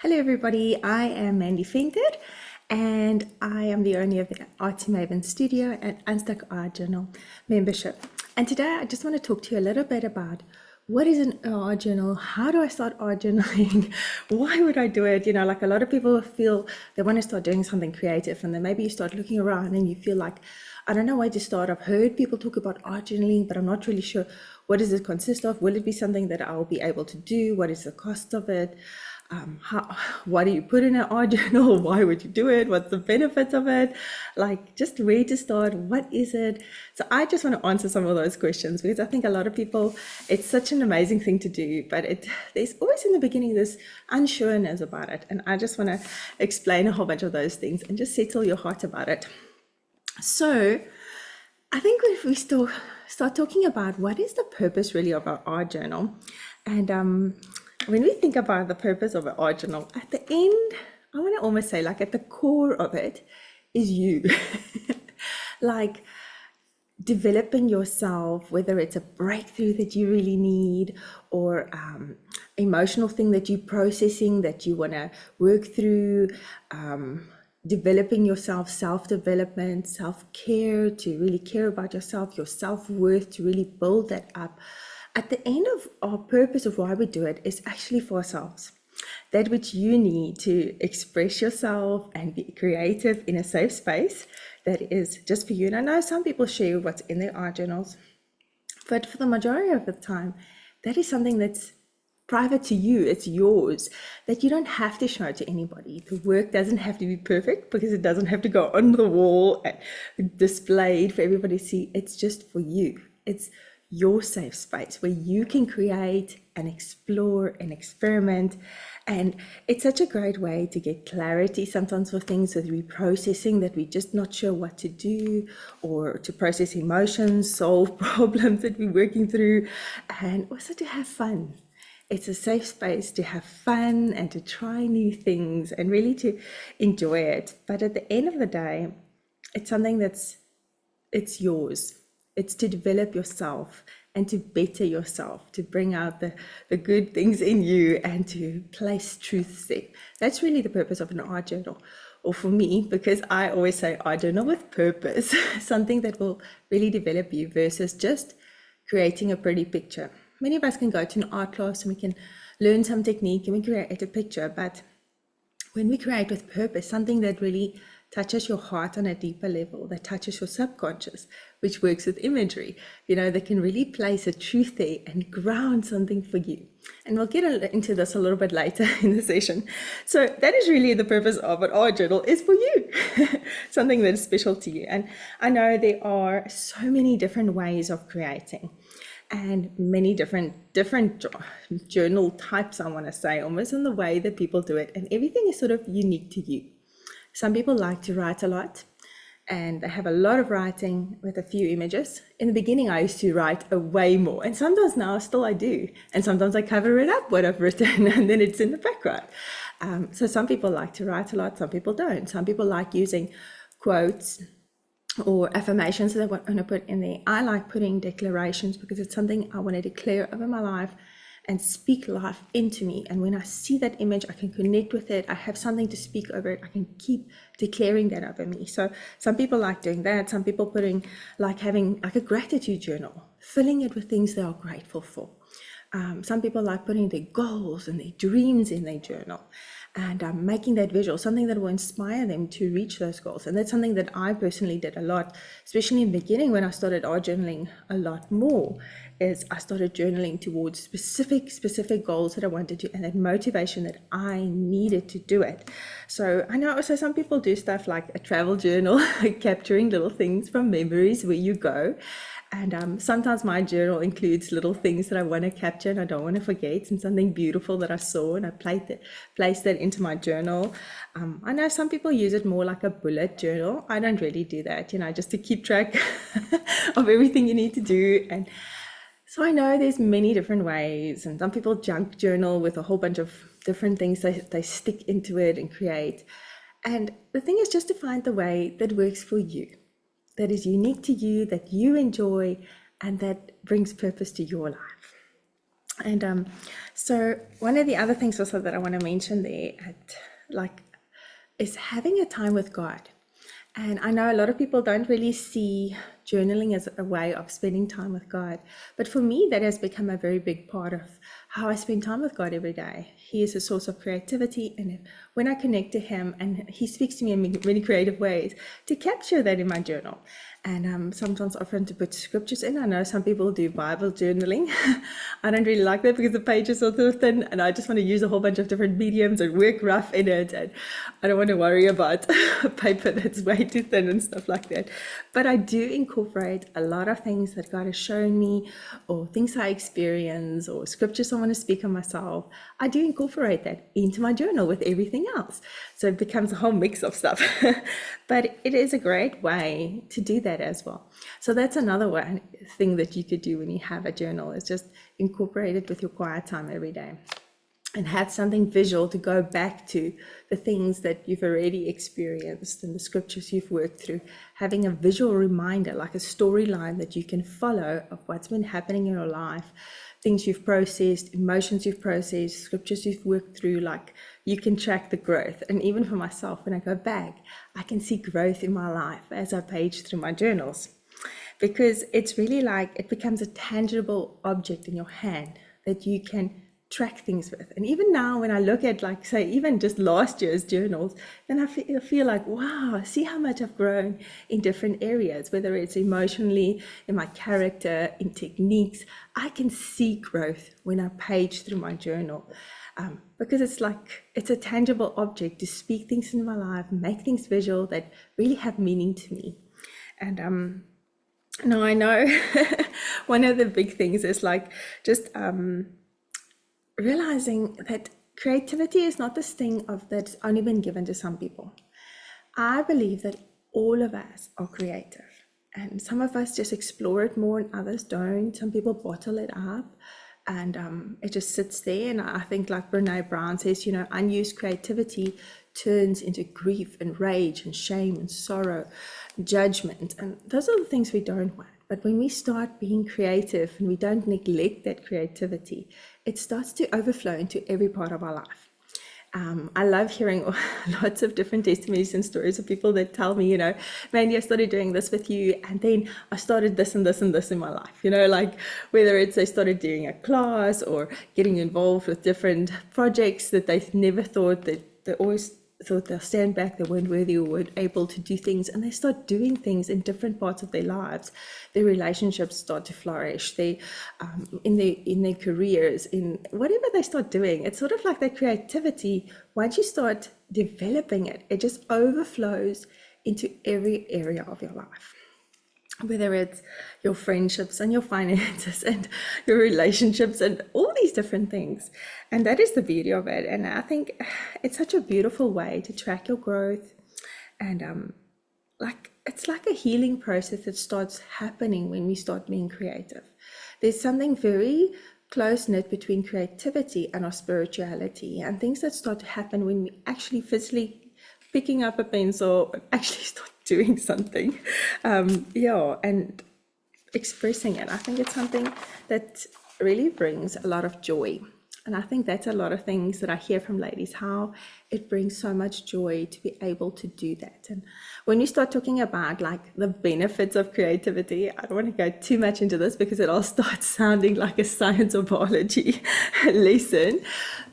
Hello, everybody. I am Mandy Fented, and I am the owner of the Artsy Maven Studio and Unstuck Art Journal membership. And today I just want to talk to you a little bit about what is an art journal, how do I start art journaling, why would I do it? Like a lot of people feel they want to start doing something creative, and then maybe you start looking around and you feel like, I don't know where to start. I've heard people talk about art journaling, but I'm not really sure what does it consist of. Will it be something that I'll be able to do? What is the cost of it? What do you put in an art journal? Why would you do it? What's the benefits of it? Like, just where to start? What is it? So I just want to answer some of those questions because I think a lot of people, it's such an amazing thing to do, but there's always in the beginning this unsureness about it. And I just want to explain a whole bunch of those things and just settle your heart about it. So I think if we start talking about what is the purpose really of our art journal, and when we think about the purpose of an art journal, at the end, I want to almost say, like, at the core of it is you. Like, developing yourself, whether it's a breakthrough that you really need or emotional thing that you're processing that you want to work through, developing yourself, self-development, self-care, to really care about yourself, your self-worth, to really build that up. At the end of our purpose of why we do it is actually for ourselves. That which you need to express yourself and be creative in a safe space that is just for you. And I know some people share what's in their art journals, but for the majority of the time, that is something that's private to you. It's yours, that you don't have to show to anybody. The work doesn't have to be perfect because it doesn't have to go on the wall and displayed for everybody to see. It's just for you. It's your safe space where you can create and explore and experiment. And it's such a great way to get clarity sometimes for things that we're processing, that we're just not sure what to do, or to process emotions, solve problems that we're working through, and also to have fun. It's a safe space to have fun and to try new things and really to enjoy it. But at the end of the day, it's something it's yours. It's to develop yourself and to better yourself, to bring out the good things in you and to place truths there. That's really the purpose of an art journal. Or for me, because I always say art journal with purpose, something that will really develop you versus just creating a pretty picture. Many of us can go to an art class and we can learn some technique and we create a picture, but when we create with purpose, something that really touches your heart on a deeper level, that touches your subconscious, which works with imagery, that can really place a truth there and ground something for you. And we'll get into this a little bit later in the session. So that is really the purpose of an art journal, is for you, something that is special to you. And I know there are so many different ways of creating, and many different journal types, I want to say, almost in the way that people do it, and everything is sort of unique to you. Some people like to write a lot, and they have a lot of writing with a few images. In the beginning, I used to write a way more, and sometimes now still I do, and sometimes I cover it up what I've written and then it's in the background. So some people like to write a lot, some people don't. Some people like using quotes or affirmations that I want to put in there. I like putting declarations because it's something I want to declare over my life and speak life into me. And when I see that image, I can connect with it. I have something to speak over it. I can keep declaring that over me. So some people like doing that. Some people having like a gratitude journal, filling it with things they are grateful for. Some people like putting their goals and their dreams in their journal and making that visual, something that will inspire them to reach those goals. And that's something that I personally did a lot, especially in the beginning when I started art journaling a lot more, is I started journaling towards specific goals that I wanted to, and that motivation that I needed to do it. So I know also some people do stuff like a travel journal, capturing little things from memories where you go. And sometimes my journal includes little things that I want to capture and I don't want to forget, and something beautiful that I saw, and I place that into my journal. I know some people use it more like a bullet journal. I don't really do that, just to keep track of everything you need to do. And so I know there's many different ways, and some people junk journal with a whole bunch of different things they stick into it and create. And the thing is just to find the way that works for you, that is unique to you, that you enjoy, and that brings purpose to your life. And so one of the other things also that I want to mention there like is having a time with God. And I know a lot of people don't really see journaling as a way of spending time with God. But for me, that has become a very big part of how I spend time with God every day. He is a source of creativity. And when I connect to Him, and He speaks to me in many creative ways, to capture that in my journal. And sometimes often to put scriptures in. I know some people do Bible journaling. I don't really like that because the pages are so thin, and I just want to use a whole bunch of different mediums and work rough in it. And I don't want to worry about paper that's way too thin and stuff like that. But I do incorporate a lot of things that God has shown me, or things I experience, or scriptures I want to speak on myself. I do incorporate that into my journal with everything else. So it becomes a whole mix of stuff. But it is a great way to do that as well. So that's another one thing that you could do when you have a journal, is just incorporate it with your quiet time every day, and have something visual to go back to the things that you've already experienced and the scriptures you've worked through. Having a visual reminder, like a storyline that you can follow of what's been happening in your life, things you've processed, emotions you've processed, scriptures you've worked through. Like, you can track the growth. And even for myself, when I go back, I can see growth in my life as I page through my journals, because it's really like it becomes a tangible object in your hand that you can track things with. And even now, when I look at, like, say, even just last year's journals, then I feel like, wow, see how much I've grown in different areas, whether it's emotionally, in my character, in techniques. I can see growth when I page through my journal. Because it's like, it's a tangible object to speak things in my life, make things visual that really have meaning to me. And now I know one of the big things is like just realizing that creativity is not this thing that's only been given to some people. I believe that all of us are creative, and some of us just explore it more and others don't. Some people bottle it up, and it just sits there. And I think, like Brene Brown says, unused creativity turns into grief and rage and shame and sorrow, judgment, and those are the things we don't want. But when we start being creative and we don't neglect that creativity, it starts to overflow into every part of our life. I love hearing lots of different testimonies and stories of people that tell me, Mandy, I started doing this with you, and then I started this and this and this in my life. Like whether it's they started doing a class or getting involved with different projects that they never thought, that they always thought they'll stand back, they weren't worthy or weren't able to do things, and they start doing things in different parts of their lives. Their relationships start to flourish. They, in their careers, in whatever they start doing, it's sort of like their creativity. Once you start developing it, it just overflows into every area of your life. Whether it's your friendships and your finances and your relationships and all these different things. And that is the beauty of it. And I think it's such a beautiful way to track your growth. And it's like a healing process that starts happening when we start being creative. There's something very close-knit between creativity and our spirituality, and things that start to happen when we actually physically picking up a pencil and actually start doing something, and expressing it. I think it's something that really brings a lot of joy. And I think that's a lot of things that I hear from ladies, how it brings so much joy to be able to do that. And when we start talking about like the benefits of creativity, I don't want to go too much into this because it all starts sounding like a science or biology lesson.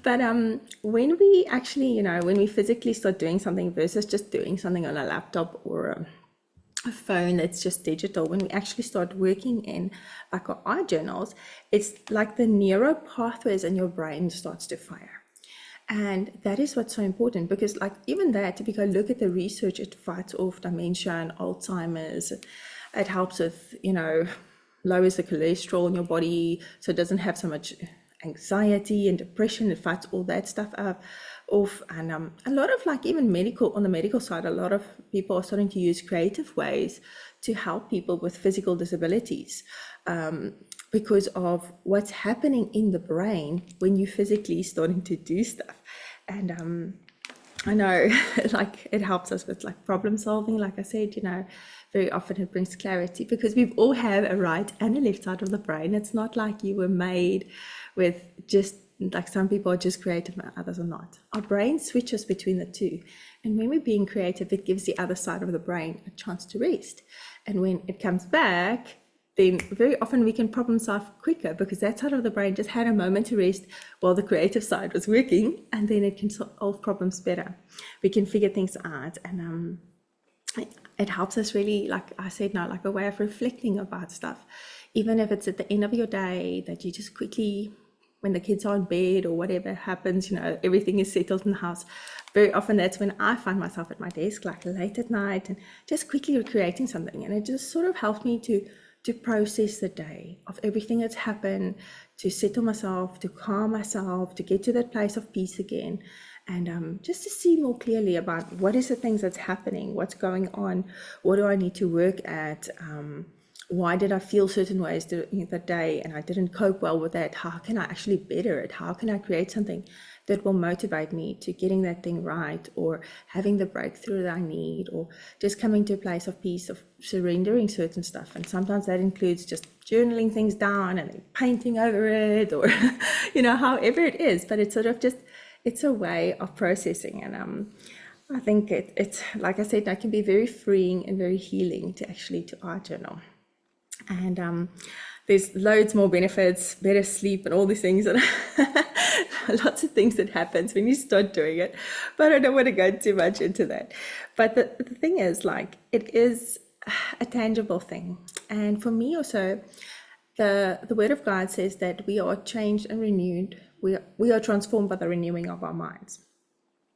But when we actually, when we physically start doing something versus just doing something on a laptop or a phone that's just digital, when we actually start working in like our journals, it's like the neural pathways in your brain starts to fire. And that is what's so important, because like even that, if you go look at the research, it fights off dementia and Alzheimer's. It helps with, lowers the cholesterol in your body so it doesn't have so much anxiety and depression. It fights all that stuff off. And a lot of like even on the medical side, a lot of people are starting to use creative ways to help people with physical disabilities, because of what's happening in the brain when you physically starting to do stuff. And I know, like it helps us with like problem solving. Like I said, very often it brings clarity because we all have a right and a left side of the brain. It's not like you were made with just like some people are just creative and others are not. Our brain switches between the two. And when we're being creative, it gives the other side of the brain a chance to rest. And when it comes back, then very often we can problem solve quicker because that side of the brain just had a moment to rest while the creative side was working, and then it can solve problems better. We can figure things out, and it helps us really, like I said now, like a way of reflecting about stuff. Even if it's at the end of your day that you just quickly, when the kids are in bed or whatever happens, everything is settled in the house. Very often that's when I find myself at my desk, like late at night, and just quickly creating something. And it just sort of helps me to process the day of everything that's happened, to settle myself, to calm myself, to get to that place of peace again, and just to see more clearly about what is the things that's happening, what's going on, what do I need to work at, why did I feel certain ways during the day and I didn't cope well with that? How can I actually better it? How can I create something that will motivate me to getting that thing right, or having the breakthrough that I need, or just coming to a place of peace, of surrendering certain stuff? And sometimes that includes just journaling things down and then painting over it, or however it is. But it's sort of just, it's a way of processing. And I think it's like I said, that can be very freeing and very healing to art journal. And there's loads more benefits, better sleep and all these things, and lots of things that happens when you start doing it. But I don't want to go too much into that. But the thing is, like, it is a tangible thing. And for me also, the Word of God says that we are changed and renewed. We are transformed by the renewing of our minds.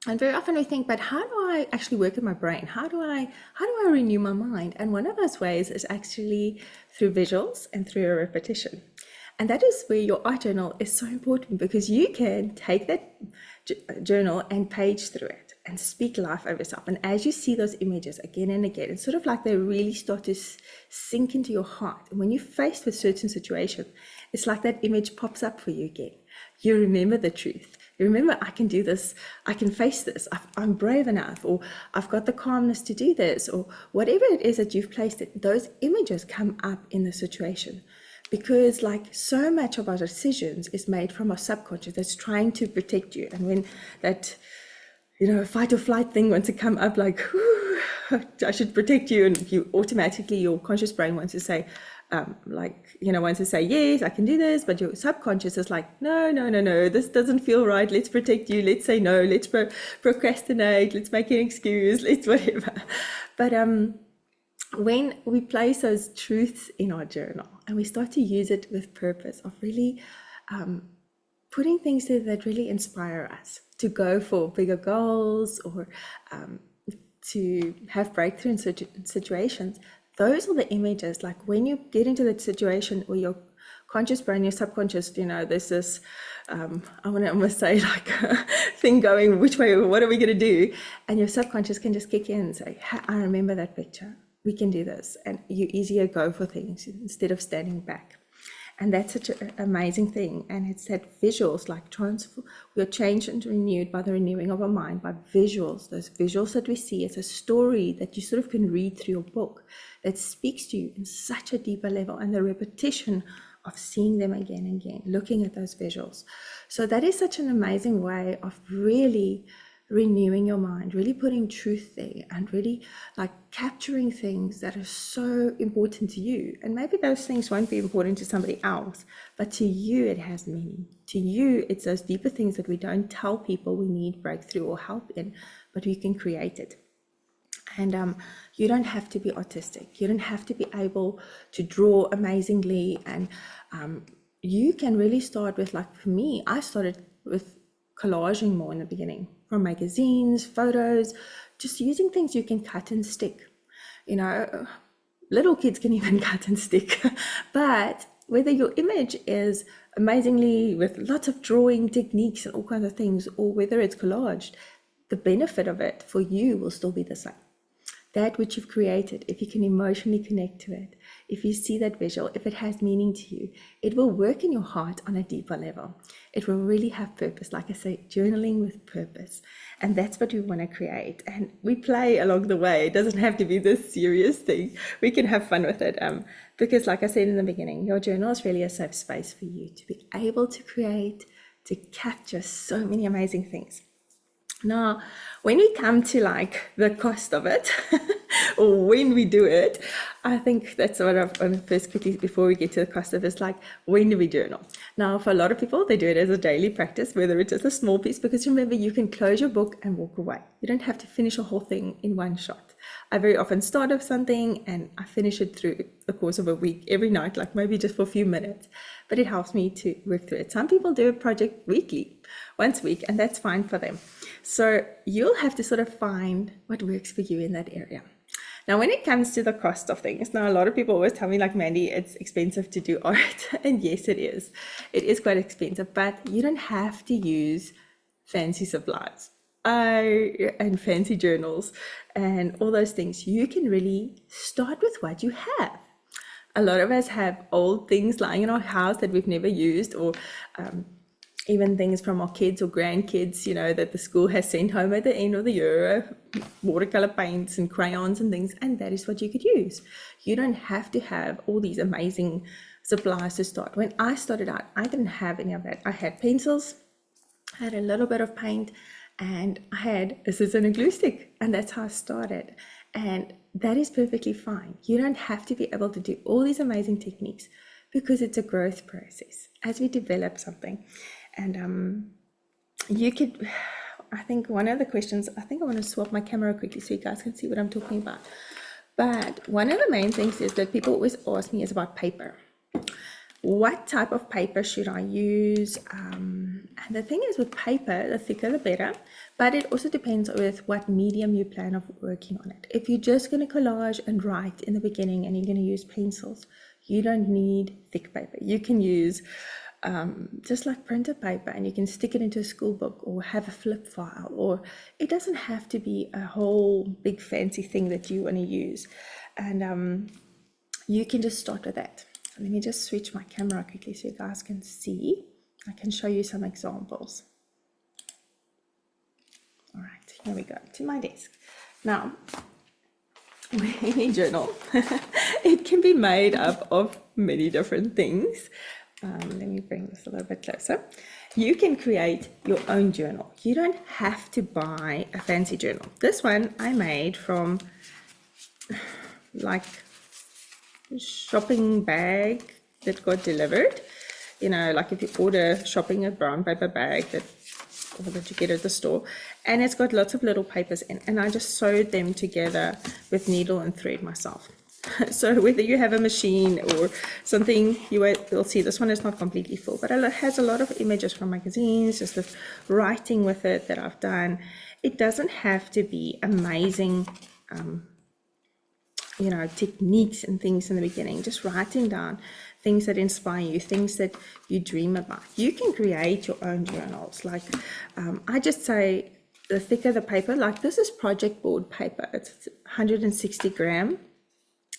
And very often we think, but how do I actually work in my brain? How do I renew my mind? And one of those ways is actually through visuals and through a repetition. And that is where your art journal is so important, because you can take that journal and page through it and speak life over yourself. And as you see those images again and again, it's sort of like they really start to sink into your heart. And when you're faced with certain situations, it's like that image pops up for you again. You remember the truth. You remember, I can do this, I can face this, I'm brave enough, or I've got the calmness to do this, or whatever it is that you've placed it, those images come up in the situation. Because like so much of our decisions is made from our subconscious that's trying to protect you. And when that, fight or flight thing wants to come up, like, I should protect you, and you automatically, your conscious brain wants to say, wants to say, yes, I can do this, but your subconscious is like, no, this doesn't feel right, let's protect you, let's say no, let's procrastinate, let's make an excuse, let's whatever. But when we place those truths in our journal and we start to use it with purpose of really putting things there that really inspire us to go for bigger goals, or to have breakthrough in situations, those are the images. Like when you get into that situation where your conscious brain, your subconscious, there's this, I want to almost say like a thing going, which way, what are we going to do? And your subconscious can just kick in and say, I remember that picture. We can do this. And you easier go for things instead of standing back. And that's such an amazing thing. And it's that visuals, like we are changed and renewed by the renewing of our mind, by visuals. Those visuals that we see, it's a story that you sort of can read through your book that speaks to you in such a deeper level. And the repetition of seeing them again and again, looking at those visuals. So that is such an amazing way of really renewing your mind, really putting truth there, and really like capturing things that are so important to you. And maybe those things won't be important to somebody else, but to you it has meaning. To you, it's those deeper things that we don't tell people we need breakthrough or help in, but we can create it. And you don't have to be artistic. You don't have to be able to draw amazingly. And you can really start with, like for me, I started with collaging more in the beginning, from magazines, photos, just using things you can cut and stick. Little kids can even cut and stick. But whether your image is amazingly with lots of drawing techniques and all kinds of things, or whether it's collaged, the benefit of it for you will still be the same. that which you've created, if you can emotionally connect to it, if you see that visual, if it has meaning to you, it will work in your heart on a deeper level. It will really have purpose. Like I say, journaling with purpose. And that's what we want to create. And we play along the way. It doesn't have to be this serious thing. We can have fun with it. Because like I said in the beginning, your journal is really a safe space for you to be able to create, to capture so many amazing things. Now, when we come to like the cost of it, or when we do it, I think that's what I'm first quickly, before we get to the cost of it, is like, when do we journal? Now, for a lot of people, they do it as a daily practice, whether it's just a small piece, because remember, you can close your book and walk away. You don't have to finish a whole thing in one shot. I very often start off something and I finish it through the course of a week, every night, like maybe just for a few minutes, but it helps me to work through it. Some people do a project weekly, once a week, and that's fine for them. So you'll have to sort of find what works for you in that area. Now, when it comes to the cost of things, now a lot of people always tell me, like, Mandy, it's expensive to do art. And yes, it is. It is quite expensive, but you don't have to use fancy supplies and fancy journals and all those things. You can really start with what you have. A lot of us have old things lying in our house that we've never used, or even things from our kids or grandkids, you know, that the school has sent home at the end of the year, watercolor paints and crayons and things, and that is what you could use. You don't have to have all these amazing supplies to start. When I started out, I didn't have any of that. I had pencils, I had a little bit of paint, and I had a scissors and a glue stick, and that's how I started. And that is perfectly fine. You don't have to be able to do all these amazing techniques, because it's a growth process as we develop something. And you could, I think one of the questions, I think I want to swap my camera quickly so you guys can see what I'm talking about. But one of the main things is that people always ask me is about paper. What type of paper should I use? And the thing is, with paper, the thicker the better, but it also depends with what medium you plan of working on it. If you're just going to collage and write in the beginning and you're going to use pencils, you don't need thick paper. You can use just like printer paper, and you can stick it into a school book or have a flip file, or it doesn't have to be a whole big fancy thing that you want to use. And you can just start with that. So let me just switch my camera quickly so you guys can see. I can show you some examples. All right, here we go to my desk. Now, any journal, it can be made up of many different things. Let me bring this a little bit closer. You can create your own journal. You don't have to buy a fancy journal. This one I made from like shopping bag that got delivered. You know, like if you order shopping, a brown paper bag that you get at the store, and it's got lots of little papers in, and I just sewed them together with needle and thread myself. So whether you have a machine or something, you'll see this one is not completely full, but it has a lot of images from magazines, just with writing with it that I've done. It doesn't have to be amazing, you know, techniques and things in the beginning. Just writing down things that inspire you, things that you dream about. You can create your own journals. Like I just say, the thicker the paper, like this is project board paper. It's 160 gram.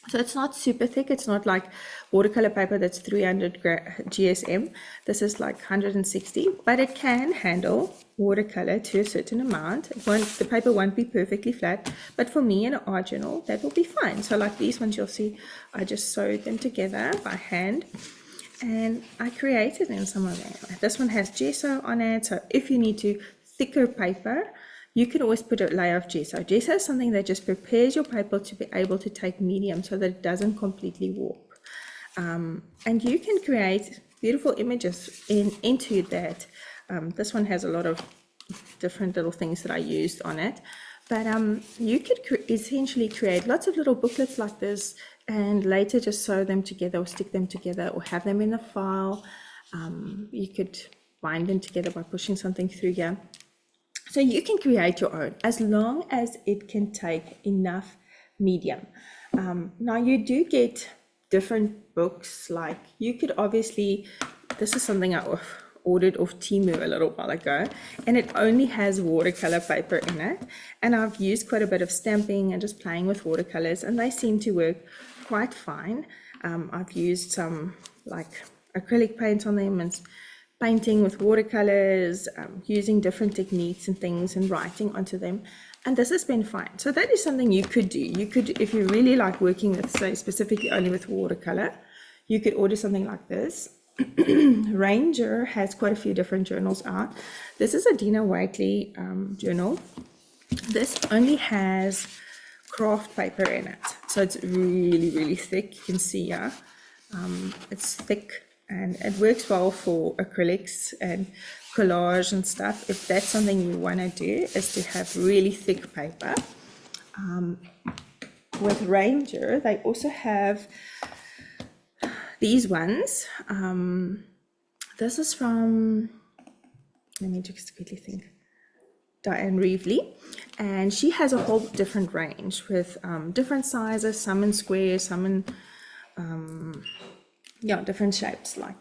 So it's not super thick. It's not like watercolor paper that's 300 GSM. This is like 160, but it can handle watercolor to a certain amount. The paper won't be perfectly flat, but for me in an art journal, that will be fine. So like these ones, you'll see I just sewed them together by hand, and I created in some of them. This one has gesso on it, so if you need thicker paper, you can always put a layer of gesso. Gesso is something that just prepares your paper to be able to take medium so that it doesn't completely warp. And you can create beautiful images into that. This one has a lot of different little things that I used on it. But you could essentially create lots of little booklets like this, and later just sew them together or stick them together or have them in a file. You could bind them together by pushing something through here. So you can create your own as long as it can take enough medium. Now you do get different books, like you could obviously, this is something I ordered off Temu a little while ago, and it only has watercolor paper in it. And I've used quite a bit of stamping and just playing with watercolors, and they seem to work quite fine. I've used some like acrylic paint on them and painting with watercolors, using different techniques and things and writing onto them. And this has been fine. So that is something you could do. You could, if you really like working with, say, specifically only with watercolor, you could order something like this. Ranger has quite a few different journals out. This is a Dina Whiteley journal. This only has craft paper in it. So it's really, really thick. You can see here. It's thick and it works well for acrylics and collage and stuff. If that's something you want to do, is to have really thick paper. With Ranger, they also have these ones. This is from, let me just quickly think, Diane Reevely, and she has a whole different range with different sizes, some in square, some in different shapes, like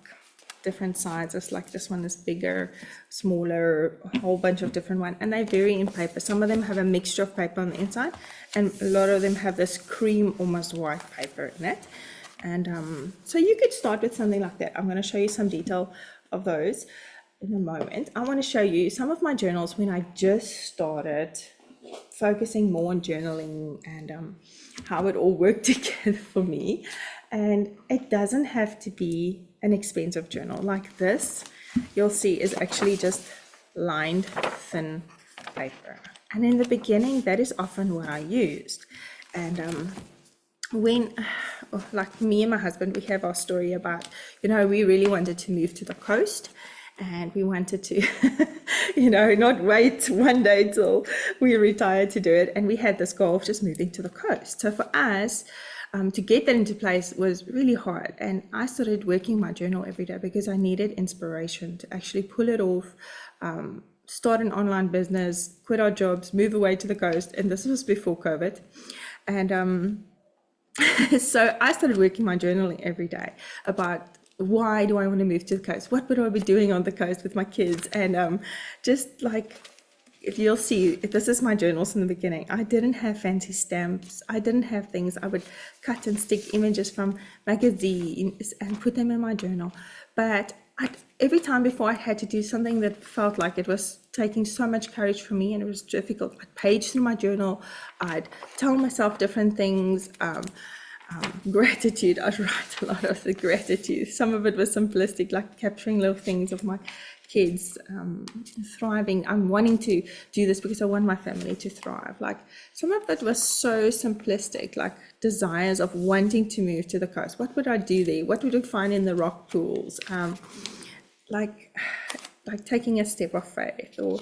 different sizes. Like this one is bigger, smaller, a whole bunch of different ones, and they vary in paper. Some of them have a mixture of paper on the inside, and a lot of them have this cream, almost white paper in it. And so you could start with something like that. I'm going to show you some detail of those in a moment. I want to show you some of my journals when I just started focusing more on journaling and how it all worked together for me. And it doesn't have to be an expensive journal. Like this, you'll see, is actually just lined thin paper. And in the beginning, that is often what I used. And when, like me and my husband, we have our story about, we really wanted to move to the coast, and we wanted to, not wait one day till we retired to do it. And we had this goal of just moving to the coast. So for us, to get that into place was really hard. And I started working my journal every day because I needed inspiration to actually pull it off, start an online business, quit our jobs, move away to the coast. And this was before COVID. And so I started working my journaling every day about, why do I want to move to the coast? What would I be doing on the coast with my kids? And just like, if you'll see, if this is my journals in the beginning, I didn't have fancy stamps. I didn't have things. I would cut and stick images from magazines and put them in my journal. But every time before I had to do something that felt like it was taking so much courage for me and it was difficult, I'd page through my journal. I'd tell myself different things. Gratitude, I'd write a lot of the gratitude. Some of it was simplistic, like capturing little things of my kids thriving. I'm wanting to do this because I want my family to thrive. Like some of it was so simplistic, like desires of wanting to move to the coast. What would I do there? What would I find in the rock pools? Like taking a step of faith, or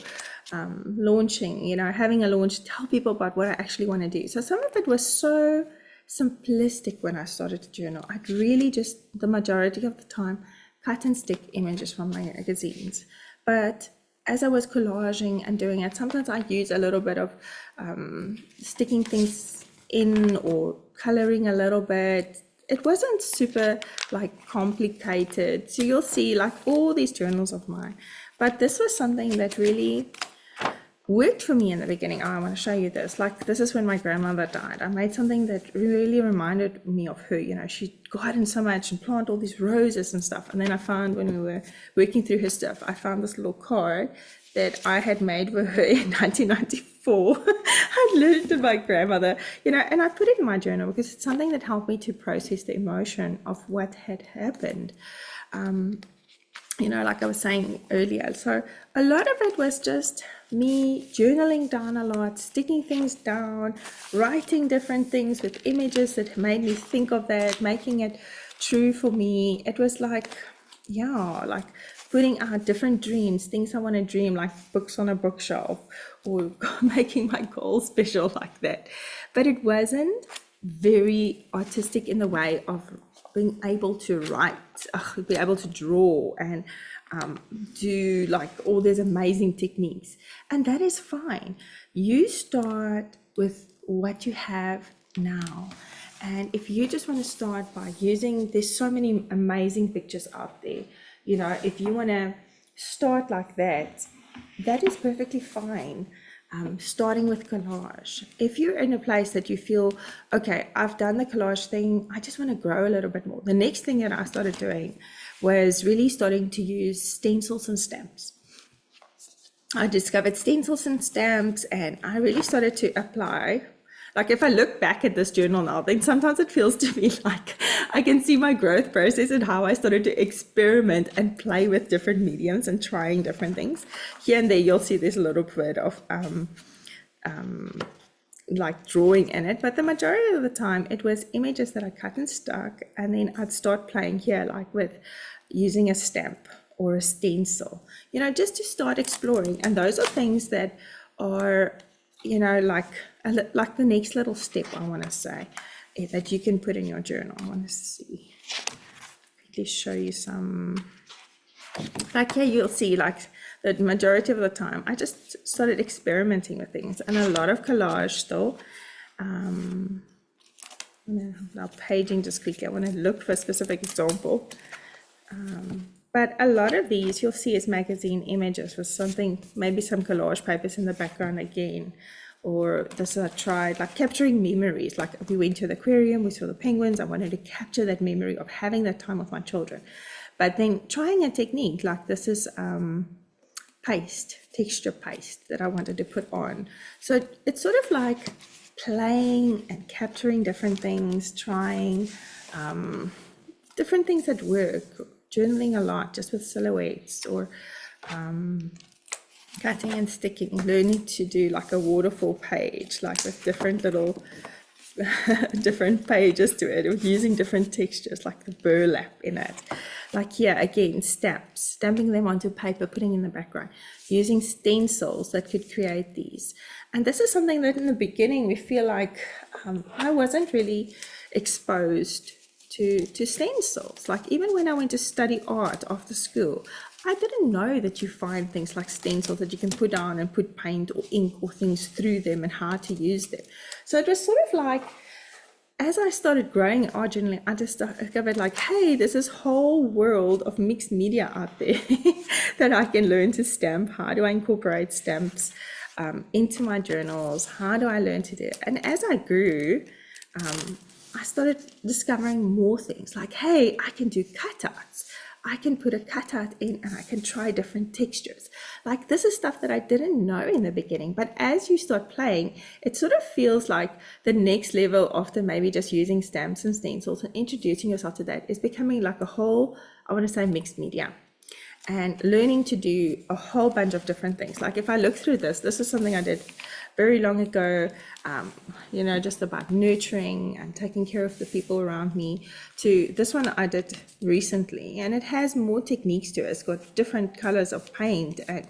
launching, having a launch, tell people about what I actually want to do. So some of it was so simplistic when I started to journal. I'd really just, the majority of the time, cut and stick images from my magazines. But as I was collaging and doing it, sometimes I use a little bit of sticking things in or coloring a little bit. It wasn't super like complicated. So you'll see like all these journals of mine. But this was something that really worked for me in the beginning. I want to show you this. Like this is when my grandmother died. I made something that really reminded me of her. She gardened so much and planted all these roses and stuff. And then I found, when we were working through her stuff, I found this little card that I had made for her in 1994. I learned to my grandmother, and I put it in my journal because it's something that helped me to process the emotion of what had happened. Like I was saying earlier. So a lot of it was just me journaling down a lot, sticking things down, writing different things with images that made me think of that, making it true for me. It was like, like putting out different dreams, things I want to dream, like books on a bookshelf, or making my goals visual like that. But it wasn't very artistic in the way of being able to write, be able to draw and do like all these amazing techniques. And that is fine. You start with what you have now. And if you just want to start by using, there's so many amazing pictures out there. If you want to start like that, that is perfectly fine. Starting with collage. If you're in a place that you feel, okay, I've done the collage thing, I just want to grow a little bit more. The next thing that I started doing was really starting to use stencils and stamps. I discovered stencils and stamps, and I really started to apply. Like, if I look back at this journal now, then sometimes it feels to me like I can see my growth process and how I started to experiment and play with different mediums and trying different things. Here and there, you'll see there's a little bit of like drawing in it, but the majority of the time it was images that I cut and stuck, and then I'd start playing here, like with using a stamp or a stencil, just to start exploring. And those are things that are, like the next little step, I want to say, that you can put in your journal. I want to quickly show you some, like here you'll see, like the majority of the time I just started experimenting with things, and a lot of collage still. Now paging just quickly, I want to look for a specific example. But a lot of these you'll see is magazine images with something, maybe some collage papers in the background again. Or this I tried, like capturing memories. Like we went to the aquarium, we saw the penguins. I wanted to capture that memory of having that time with my children. But then trying a technique like this is texture paste that I wanted to put on. So it's sort of like playing and capturing different things, trying different things that work, journaling a lot just with silhouettes, or cutting and sticking, learning to do like a waterfall page, like with different little different pages to it, with using different textures, like the burlap in it. Like here again, stamping them onto paper, putting in the background, using stencils that could create these. And this is something that in the beginning we feel like I wasn't really exposed to stencils. Like even when I went to study art after school, I didn't know that you find things like stencils that you can put down and put paint or ink or things through them, and how to use them. So it was sort of like, as I started growing art journaling, I just discovered like, hey, there's this whole world of mixed media out there that I can learn to stamp. How do I incorporate stamps into my journals? How do I learn to do it? And as I grew, I started discovering more things like, hey, I can do cutouts. I can put a cutout in and I can try different textures. Like this is stuff that I didn't know in the beginning, but as you start playing, it sort of feels like the next level after maybe just using stamps and stencils and introducing yourself to that is becoming like a whole, I want to say, mixed media. And learning to do a whole bunch of different things. Like if I look through this is something I did very long ago, just about nurturing and taking care of the people around me, to this one I did recently, and it has more techniques to it. It's got different colors of paint and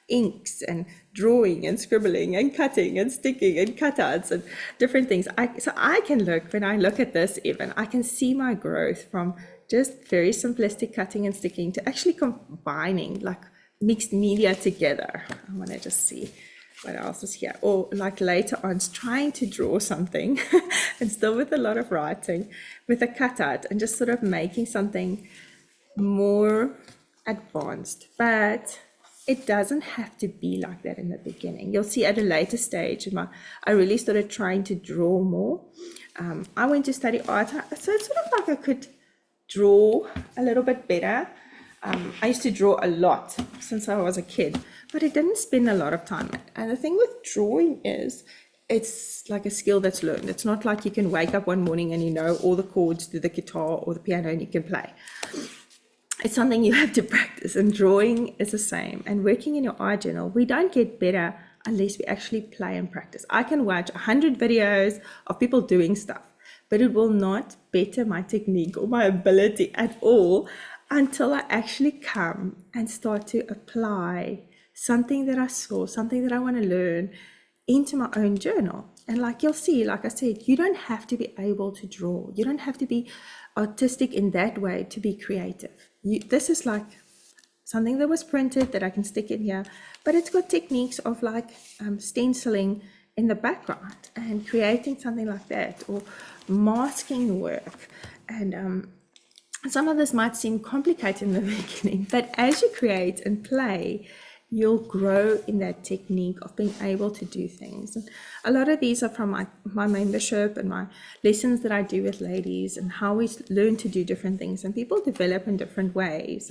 inks and drawing and scribbling and cutting and sticking and cutouts and different things. So I can look, when I look at this even, I can see my growth from just very simplistic cutting and sticking to actually combining like mixed media together. I want to just see what else is here. Or like later on, trying to draw something and still with a lot of writing with a cutout and just sort of making something more advanced. But it doesn't have to be like that in the beginning. You'll see at a later stage, I really started trying to draw more. I went to study art, so it's sort of like I could draw a little bit better. I used to draw a lot since I was a kid, but I didn't spend a lot of time. And the thing with drawing is it's like a skill that's learned. It's not like you can wake up one morning and you know all the chords to the guitar or the piano and you can play. It's something you have to practice, and drawing is the same. And working in your art journal, we don't get better unless we actually play and practice. I can watch 100 videos of people doing stuff, but it will not better my technique or my ability at all until I actually come and start to apply something that I saw, something that I want to learn into my own journal. And like you'll see, like I said, you don't have to be able to draw. You don't have to be artistic in that way to be creative. This is like something that was printed that I can stick in here, but it's got techniques of like stenciling in the background and creating something like that, or masking work. And Some of this might seem complicated in the beginning, but as you create and play, you'll grow in that technique of being able to do things. And a lot of these are from my membership and my lessons that I do with ladies, and how we learn to do different things, and people develop in different ways.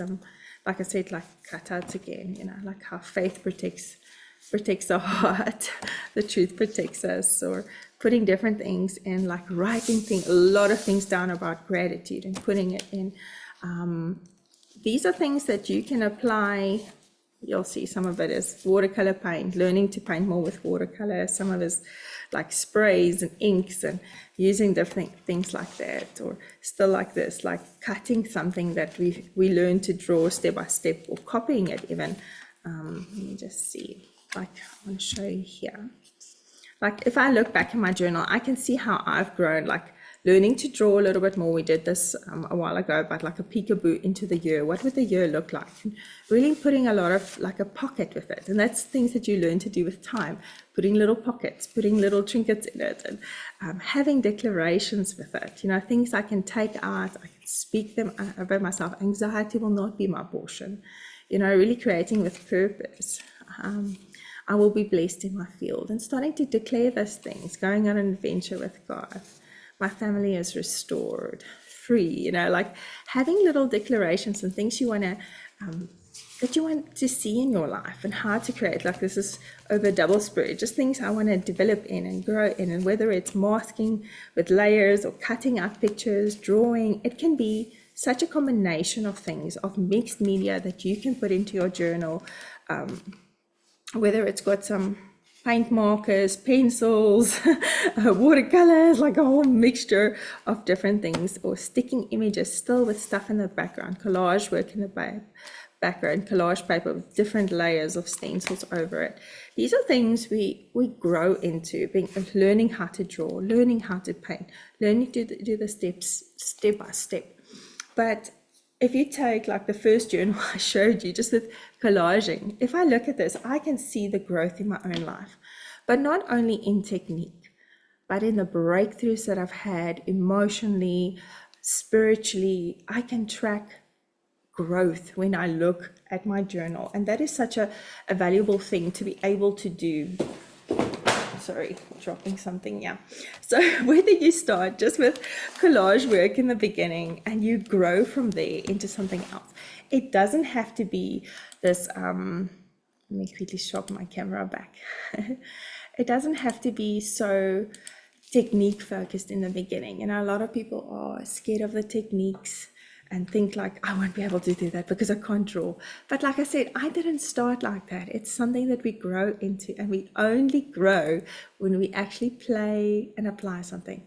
Like I said, like cutouts again, like how faith protects our heart, the truth protects us, or putting different things in, like writing a lot of things down about gratitude and putting it in. These are things that you can apply. You'll see some of it is watercolor paint, learning to paint more with watercolor. Some of it is like sprays and inks and using different things like that, or still like this, like cutting something that we learn to draw step by step, or copying it even. Let me just see, like I want to show you here. Like if I look back in my journal, I can see how I've grown, like learning to draw a little bit more. We did this a while ago, but like a peekaboo into the year. What would the year look like? And really putting a lot of like a pocket with it. And that's things that you learn to do with time, putting little pockets, putting little trinkets in it, and having declarations with it. Things I can take out, I can speak them over myself. Anxiety will not be my portion. Really creating with purpose. I will be blessed in my field, and starting to declare those things, going on an adventure with God. My family is restored, free, like having little declarations and things you want to, that you want to see in your life, and how to create. Like this is over double spread, just things I want to develop in and grow in. And whether it's masking with layers or cutting out pictures, drawing, it can be such a combination of things, of mixed media that you can put into your journal. Whether it's got some paint markers, pencils, watercolors, like a whole mixture of different things, or sticking images still with stuff in the background, collage work in the background, collage paper with different layers of stencils over it. These are things we grow into, learning how to draw, learning how to paint, learning to do the steps step by step. But if you take like the first journal I showed you, just with collaging, if I look at this, I can see the growth in my own life, but not only in technique, but in the breakthroughs that I've had emotionally, spiritually. I can track growth when I look at my journal, and that is such a valuable thing to be able to do. Sorry, dropping something. Yeah. So whether you start just with collage work in the beginning and you grow from there into something else, it doesn't have to be this, let me quickly sharpen my camera back. It doesn't have to be so technique focused in the beginning. A lot of people are scared of the techniques and think like, I won't be able to do that because I can't draw. But like I said, I didn't start like that. It's something that we grow into, and we only grow when we actually play and apply something.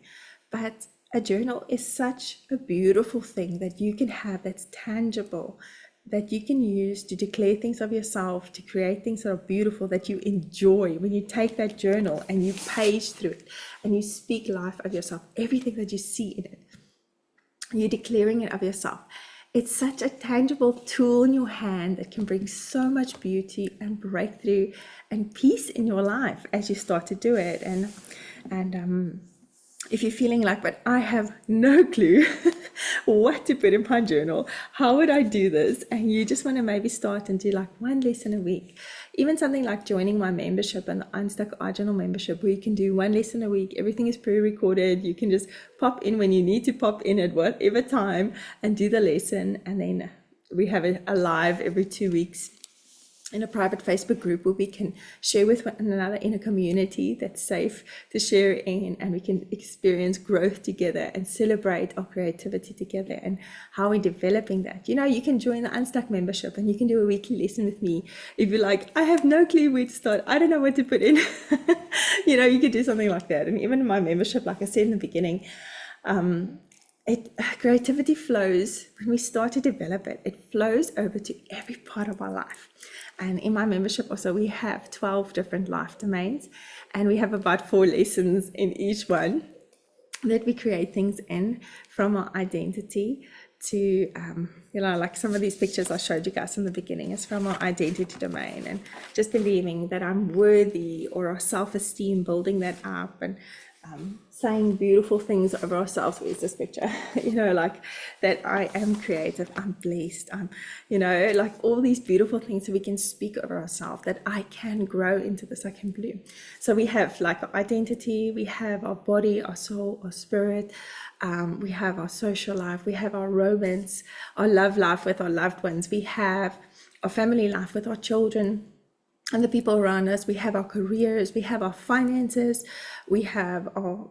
But a journal is such a beautiful thing that you can have, that's tangible, that you can use to declare things of yourself, to create things that are beautiful, that you enjoy. When you take that journal and you page through it and you speak life of yourself, everything that you see in it, you're declaring it of yourself. It's such a tangible tool in your hand that can bring so much beauty and breakthrough and peace in your life as you start to do it. And if you're feeling like, but I have no clue what to put in my journal, how would I do this? And you just want to maybe start and do like one lesson a week. Even something like joining my membership and the Unstuck Art Journal membership, where you can do one lesson a week. Everything is pre-recorded. You can just pop in when you need to pop in at whatever time and do the lesson. And then we have a live every 2 weeks in a private Facebook group where we can share with one another in a community that's safe to share in, and we can experience growth together and celebrate our creativity together and how we're developing that. You can join the Unstuck membership and you can do a weekly lesson with me. If you're like, I have no clue where to start, I don't know what to put in, you could do something like that. And even in my membership, like I said in the beginning, creativity flows when we start to develop it. It flows over to every part of our life. And in my membership also, we have 12 different life domains, and we have about 4 lessons in each one that we create things in, from our identity to, like some of these pictures I showed you guys in the beginning is from our identity domain, and just believing that I'm worthy, or our self-esteem, building that up, and saying beautiful things over ourselves. Where's this picture? Like that I am creative, I'm blessed, I'm, like all these beautiful things that we can speak over ourselves, that I can grow into this, I can bloom. So we have like our identity, we have our body, our soul, our spirit, we have our social life, we have our romance, our love life with our loved ones, we have our family life with our children and the people around us, we have our careers, we have our finances, we have our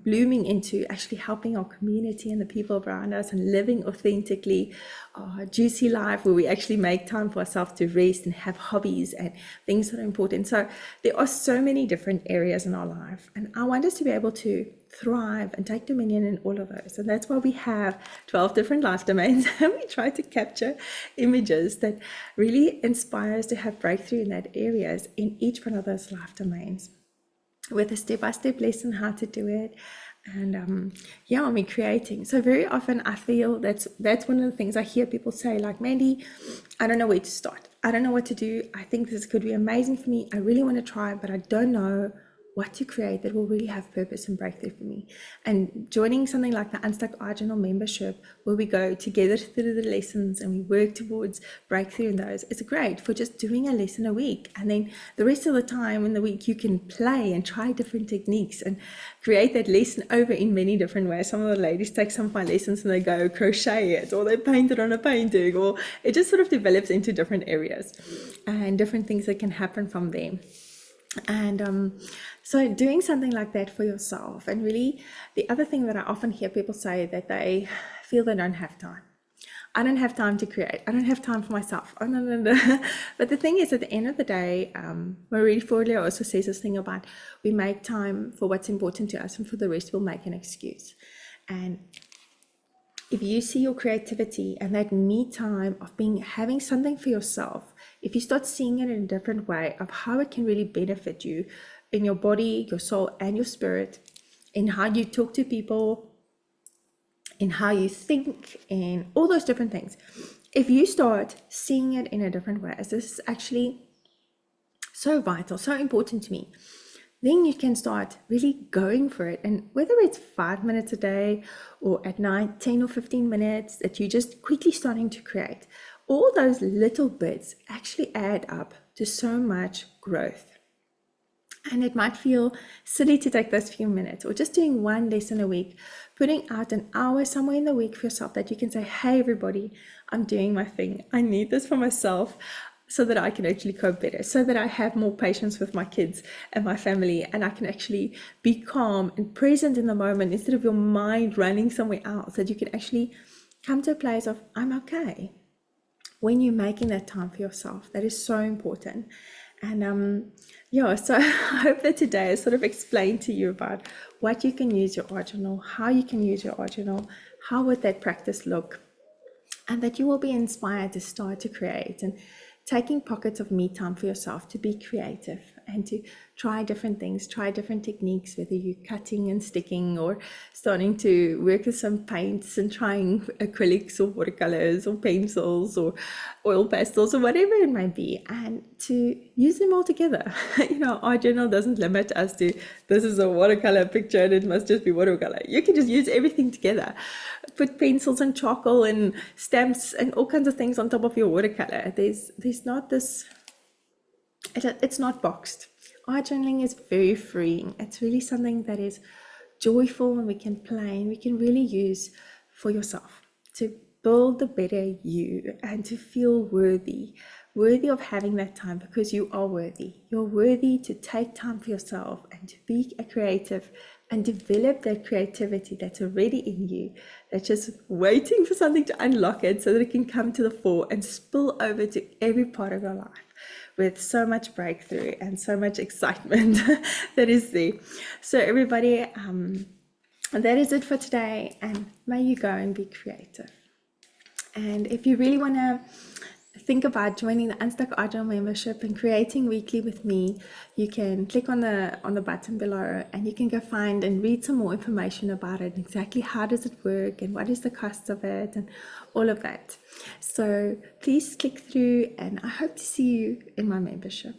blooming into actually helping our community and the people around us and living authentically, our juicy life where we actually make time for ourselves to rest and have hobbies and things that are important. So there are so many different areas in our life, and I want us to be able to thrive and take dominion in all of those. And that's why we have 12 different life domains, and we try to capture images that really inspire us to have breakthrough in that areas in each one of those life domains, with a step-by-step lesson how to do it. And we're creating. So very often I feel that's one of the things I hear people say, like, Mandy, I don't know where to start, I don't know what to do, I think this could be amazing for me, I really want to try, but I don't know what to create that will really have purpose and breakthrough for me. And joining something like the Unstuck Art Journal membership, where we go together through the lessons and we work towards breakthrough in those, it's great for just doing a lesson a week. And then the rest of the time in the week, you can play and try different techniques and create that lesson over in many different ways. Some of the ladies take some of my lessons and they go crochet it, or they paint it on a painting, or it just sort of develops into different areas and different things that can happen from there. And so doing something like that for yourself. And really, the other thing that I often hear people say, that they feel they don't have time. I don't have time to create. I don't have time for myself. Oh, no. But the thing is, at the end of the day, Marie Forleo also says this thing about, we make time for what's important to us, and for the rest we'll make an excuse. And if you see your creativity and that me time of having something for yourself, if you start seeing it in a different way of how it can really benefit you in your body, your soul, and your spirit, in how you talk to people, in how you think, in all those different things, if you start seeing it in a different way, as this is actually so vital, so important to me, then you can start really going for it. And whether it's 5 minutes a day, or at night 10 or 15 minutes that you're just quickly starting to create, all those little bits actually add up to so much growth. And it might feel silly to take those few minutes, or just doing one lesson a week, putting out an hour somewhere in the week for yourself, that you can say, hey everybody, I'm doing my thing, I need this for myself, so that I can actually cope better, so that I have more patience with my kids and my family, and I can actually be calm and present in the moment, instead of your mind running somewhere else, that you can actually come to a place of, I'm okay, when you're making that time for yourself. That is so important. And so I hope that today I sort of explained to you about what you can use your art journal, how you can use your art journal, how would that practice look, and that you will be inspired to start to create, and taking pockets of me time for yourself to be creative and to try different things, try different techniques, whether you're cutting and sticking, or starting to work with some paints and trying acrylics or watercolors or pencils or oil pastels or whatever it might be, and to use them all together. Our journal doesn't limit us to, this is a watercolor picture and it must just be watercolor. You can just use everything together. Put pencils and charcoal and stamps and all kinds of things on top of your watercolor. There's not this, it's not boxed. Art journaling is very freeing. It's really something that is joyful, and we can play and we can really use for yourself to build the better you, and to feel worthy of having that time, because you are worthy. You're worthy to take time for yourself and to be a creative and develop that creativity that's already in you, that's just waiting for something to unlock it, so that it can come to the fore and spill over to every part of your life with so much breakthrough and so much excitement that is there. So everybody, that is it for today, and may you go and be creative. And if you really want to think about joining the Unstuck Art Journal membership and creating weekly with me, you can click on the button below, and you can go find and read some more information about it, exactly how does it work and what is the cost of it and all of that. So please click through, and I hope to see you in my membership.